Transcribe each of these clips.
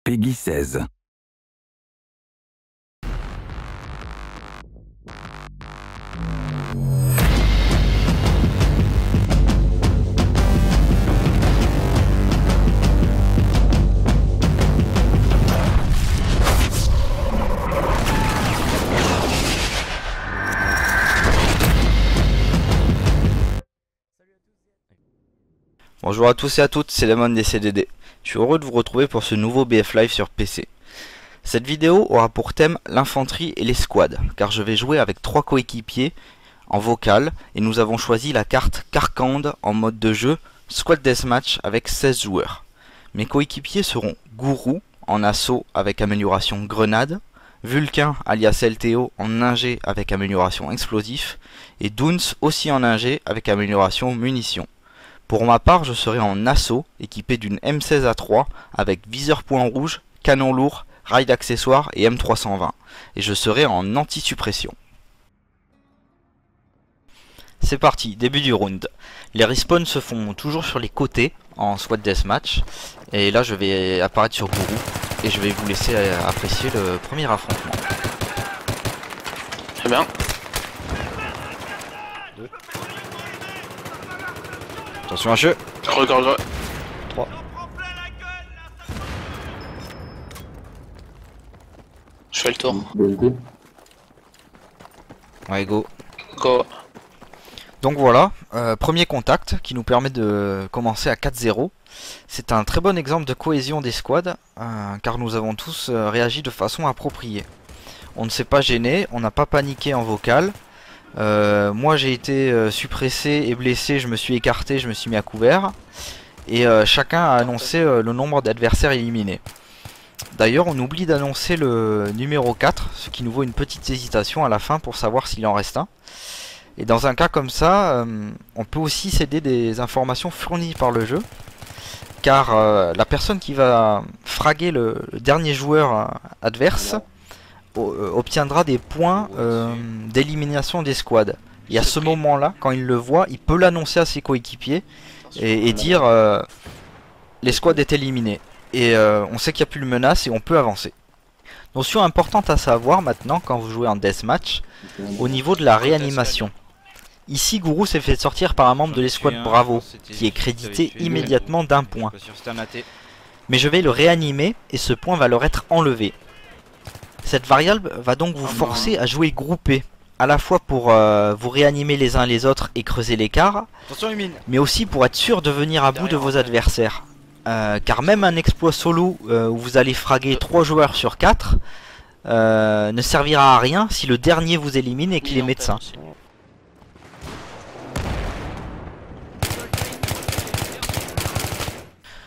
Peggy 16. Bonjour à tous et à toutes, c'est Lemon des CDD. Je suis heureux de vous retrouver pour ce nouveau BF Live sur PC. Cette vidéo aura pour thème l'infanterie et les squads, car je vais jouer avec 3 coéquipiers en vocal, et nous avons choisi la carte Karkand en mode de jeu Squad Deathmatch avec 16 joueurs. Mes coéquipiers seront Gourou en assaut avec amélioration grenade, Vulcain alias LTO en ingé avec amélioration explosif, et Doons aussi en ingé avec amélioration munitions. Pour ma part, je serai en assaut, équipé d'une M16A3 avec viseur point rouge, canon lourd, rail d'accessoires et M320. Et je serai en anti-suppression. C'est parti, début du round. Les respawns se font toujours sur les côtés en squad deathmatch. Et là, je vais apparaître sur Gourou et je vais vous laisser apprécier le premier affrontement. Très bien. Attention à jeu. Regarde. 3. Je fais le tour. Ouais, go. Go. Donc voilà, premier contact qui nous permet de commencer à 4-0. C'est un très bon exemple de cohésion des squads, car nous avons tous réagi de façon appropriée. On ne s'est pas gêné, on n'a pas paniqué en vocal. Moi j'ai été suppressé et blessé, je me suis écarté, je me suis mis à couvert. Et chacun a annoncé le nombre d'adversaires éliminés. D'ailleurs on oublie d'annoncer le numéro 4, ce qui nous vaut une petite hésitation à la fin pour savoir s'il en reste un. Et dans un cas comme ça, on peut aussi céder des informations fournies par le jeu. Car la personne qui va fraguer le dernier joueur adverse obtiendra des points d'élimination des squads. Et à ce moment-là, quand il le voit, il peut l'annoncer à ses coéquipiers et dire les squads est éliminés. Et on sait qu'il n'y a plus de menace et on peut avancer. Notion importante à savoir maintenant quand vous jouez en deathmatch, au niveau de la réanimation. Ici, Gourou s'est fait sortir par un membre de l'escouade Bravo, qui est crédité immédiatement d'un point. Mais je vais le réanimer et ce point va leur être enlevé. Cette variable va donc vous forcer à jouer groupé, à la fois pour vous réanimer les uns les autres et creuser l'écart, mais aussi pour être sûr de venir à bout de vos adversaires. Car même un exploit solo où vous allez fraguer 3 joueurs sur 4 ne servira à rien si le dernier vous élimine et qu'il est médecin.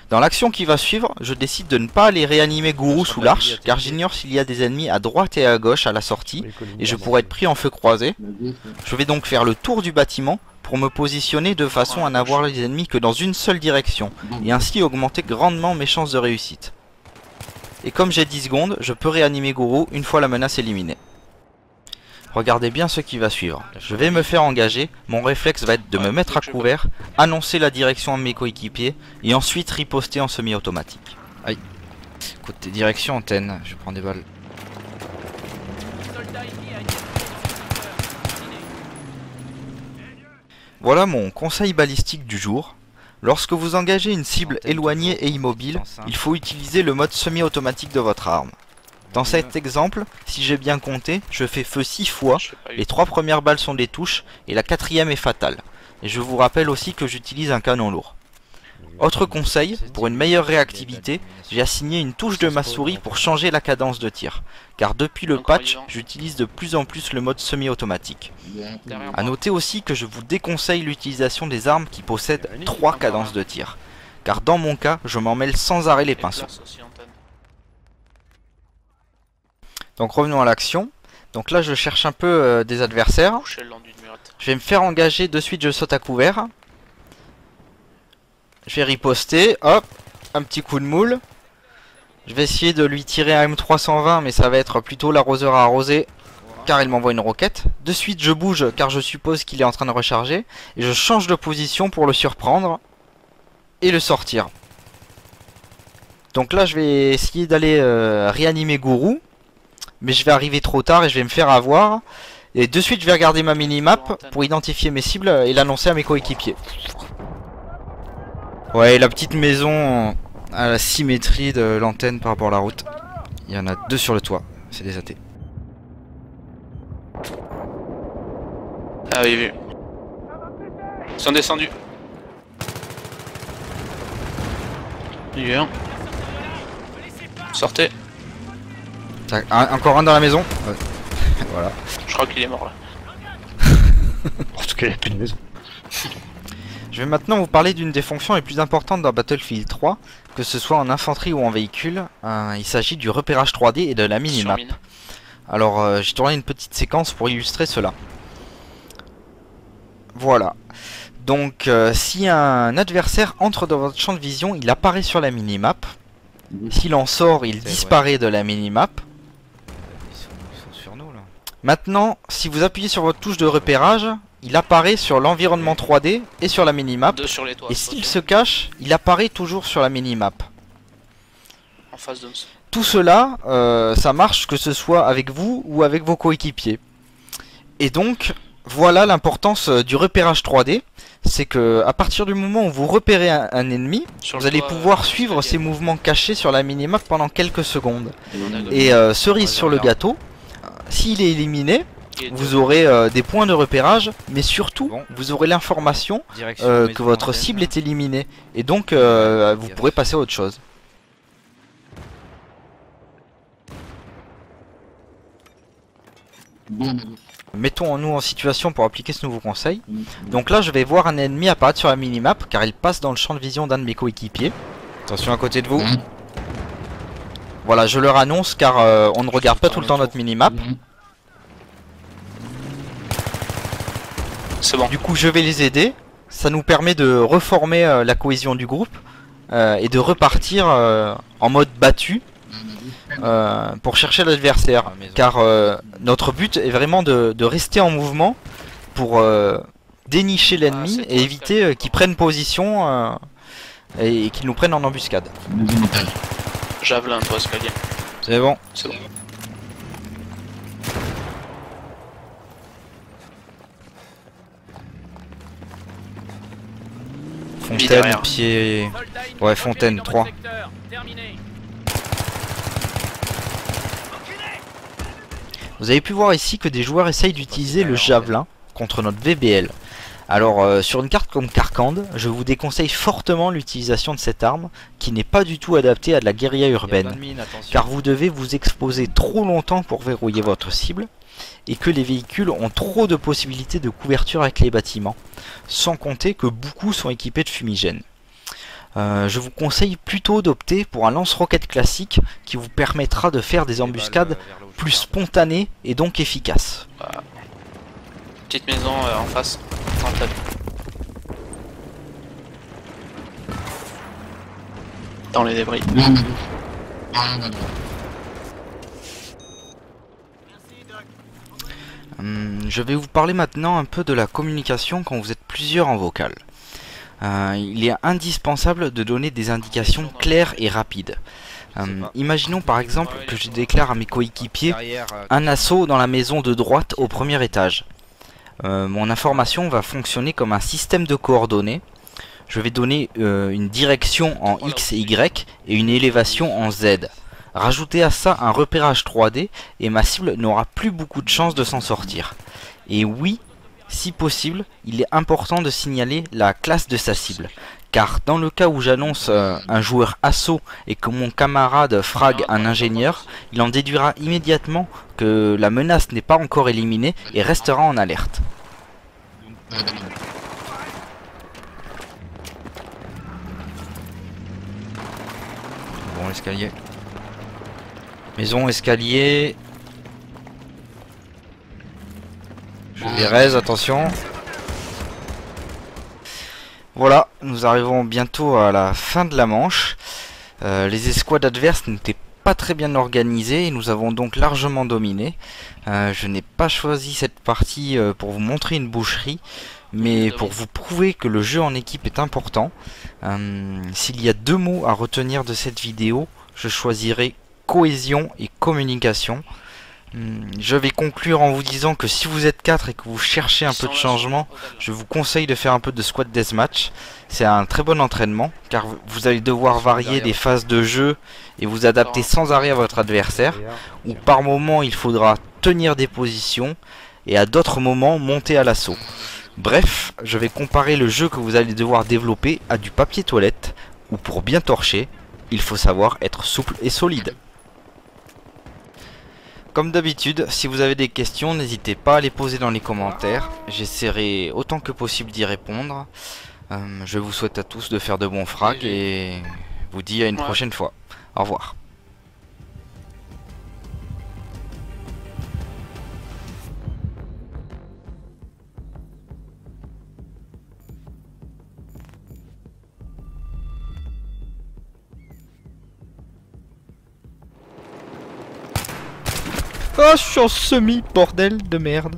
Dans l'action qui va suivre, je décide de ne pas aller réanimer Gourou sous l'arche, car j'ignore s'il y a des ennemis à droite et à gauche à la sortie, et je pourrais être pris en feu croisé. Je vais donc faire le tour du bâtiment pour me positionner de façon à n'avoir les ennemis que dans une seule direction, et ainsi augmenter grandement mes chances de réussite. Et comme j'ai 10 secondes, je peux réanimer Gourou une fois la menace éliminée. Regardez bien ce qui va suivre. Je vais me faire engager, mon réflexe va être de me mettre à couvert, annoncer la direction à mes coéquipiers et ensuite riposter en semi-automatique. Aïe. Côté direction antenne, je prends des balles. Voilà mon conseil balistique du jour. Lorsque vous engagez une cible éloignée et immobile, il faut utiliser le mode semi-automatique de votre arme. Dans cet exemple, si j'ai bien compté, je fais feu 6 fois, les 3 premières balles sont des touches et la 4e est fatale. Et je vous rappelle aussi que j'utilise un canon lourd. Autre conseil, pour une meilleure réactivité, j'ai assigné une touche de ma souris pour changer la cadence de tir. Car depuis le patch, j'utilise de plus en plus le mode semi-automatique. A noter aussi que je vous déconseille l'utilisation des armes qui possèdent 3 cadences de tir. Car dans mon cas, je m'en mêle sans arrêt les pinceaux. Donc revenons à l'action. Donc là je cherche un peu des adversaires. Je vais me faire engager, de suite je saute à couvert. Je vais riposter, hop, un petit coup de moule. Je vais essayer de lui tirer un M320 mais ça va être plutôt l'arroseur à arroser car il m'envoie une roquette. De suite je bouge car je suppose qu'il est en train de recharger. Et je change de position pour le surprendre et le sortir. Donc là je vais essayer d'aller réanimer Gourou. Mais je vais arriver trop tard et je vais me faire avoir. Et de suite je vais regarder ma minimap pour identifier mes cibles et l'annoncer à mes coéquipiers. Ouais, la petite maison à la symétrie de l'antenne par rapport à la route. Il y en a 2 sur le toit, c'est des AT. Ah oui, vu. Ils sont descendus. Il y a un. Sortez. Tac, encore un dans la maison. Ouais. Voilà. Je crois qu'il est mort là. En tout cas, il n'y a plus de maison. Je vais maintenant vous parler d'une des fonctions les plus importantes dans Battlefield 3, que ce soit en infanterie ou en véhicule. Il s'agit du repérage 3D et de la minimap. Alors j'ai tourné une petite séquence pour illustrer cela. Voilà. Donc si un adversaire entre dans votre champ de vision, il apparaît sur la minimap. S'il en sort, il disparaît de la minimap. Ils sont sur nous là. Maintenant, si vous appuyez sur votre touche de repérage, il apparaît sur l'environnement 3D et sur la minimap. Sur les toits, et s'il se cache, il apparaît toujours sur la minimap. En face de nous. Tout cela, ça marche que ce soit avec vous ou avec vos coéquipiers. Et donc, voilà l'importance du repérage 3D. C'est que à partir du moment où vous repérez un ennemi, vous allez pouvoir suivre ses mouvements cachés sur la minimap pendant quelques secondes. Et cerise sur le gâteau, s'il est éliminé, vous aurez des points de repérage, mais surtout vous aurez l'information que votre cible est éliminée. Et donc vous pourrez passer à autre chose. Mettons-nous en situation pour appliquer ce nouveau conseil. Donc là je vais voir un ennemi apparaître sur la minimap car il passe dans le champ de vision d'un de mes coéquipiers. Attention à côté de vous. Voilà, je leur annonce car on ne regarde pas tout le temps notre minimap. C'est bon. Du coup je vais les aider. Ça nous permet de reformer la cohésion du groupe et de repartir en mode battu. Pour chercher l'adversaire, car notre but est vraiment de rester en mouvement pour dénicher l'ennemi et éviter qu'il prenne position et qu'il nous prenne en embuscade. Javelin, toi, escalier. C'est bon. C'est bon. Fontaine, pied... Ouais, Fontaine, 3. Vous avez pu voir ici que des joueurs essayent d'utiliser le javelin contre notre VBL. Alors sur une carte comme Karkand, je vous déconseille fortement l'utilisation de cette arme qui n'est pas du tout adaptée à de la guérilla urbaine. Car vous devez vous exposer trop longtemps pour verrouiller votre cible et que les véhicules ont trop de possibilités de couverture avec les bâtiments. Sans compter que beaucoup sont équipés de fumigènes. Je vous conseille plutôt d'opter pour un lance-roquette classique qui vous permettra de faire des embuscades plus spontanées et donc efficaces. Petite maison en face, en tête. Dans les débris. Je vais vous parler maintenant un peu de la communication quand vous êtes plusieurs en vocal. Il est indispensable de donner des indications claires et rapides. Imaginons par exemple que je déclare à mes coéquipiers un assaut dans la maison de droite au premier étage. Mon information va fonctionner comme un système de coordonnées. Je vais donner une direction en X et Y et une élévation en Z. Rajoutez à ça un repérage 3D et ma cible n'aura plus beaucoup de chances de s'en sortir. Et oui, si possible, il est important de signaler la classe de sa cible. Car dans le cas où j'annonce un joueur assaut et que mon camarade frag un ingénieur, il en déduira immédiatement que la menace n'est pas encore éliminée et restera en alerte. Bon, escalier. Maison, escalier. Je les raise, attention. Voilà, nous arrivons bientôt à la fin de la manche. Les escouades adverses n'étaient pas très bien organisé et nous avons donc largement dominé. Je n'ai pas choisi cette partie pour vous montrer une boucherie, mais pour vous prouver que le jeu en équipe est important. S'il y a deux mots à retenir de cette vidéo, je choisirai cohésion et communication. Je vais conclure en vous disant que si vous êtes 4 et que vous cherchez un peu de changement, je vous conseille de faire un peu de squad deathmatch. C'est un très bon entraînement car vous allez devoir varier des phases de jeu et vous adapter sans arrêt à votre adversaire, ou par moment il faudra tenir des positions et à d'autres moments monter à l'assaut. Bref, je vais comparer le jeu que vous allez devoir développer à du papier toilette, où pour bien torcher, il faut savoir être souple et solide. Comme d'habitude, si vous avez des questions, n'hésitez pas à les poser dans les commentaires. J'essaierai autant que possible d'y répondre. Je vous souhaite à tous de faire de bons frags et vous dis à une prochaine fois. Au revoir. Ah, je suis en semi, bordel de merde.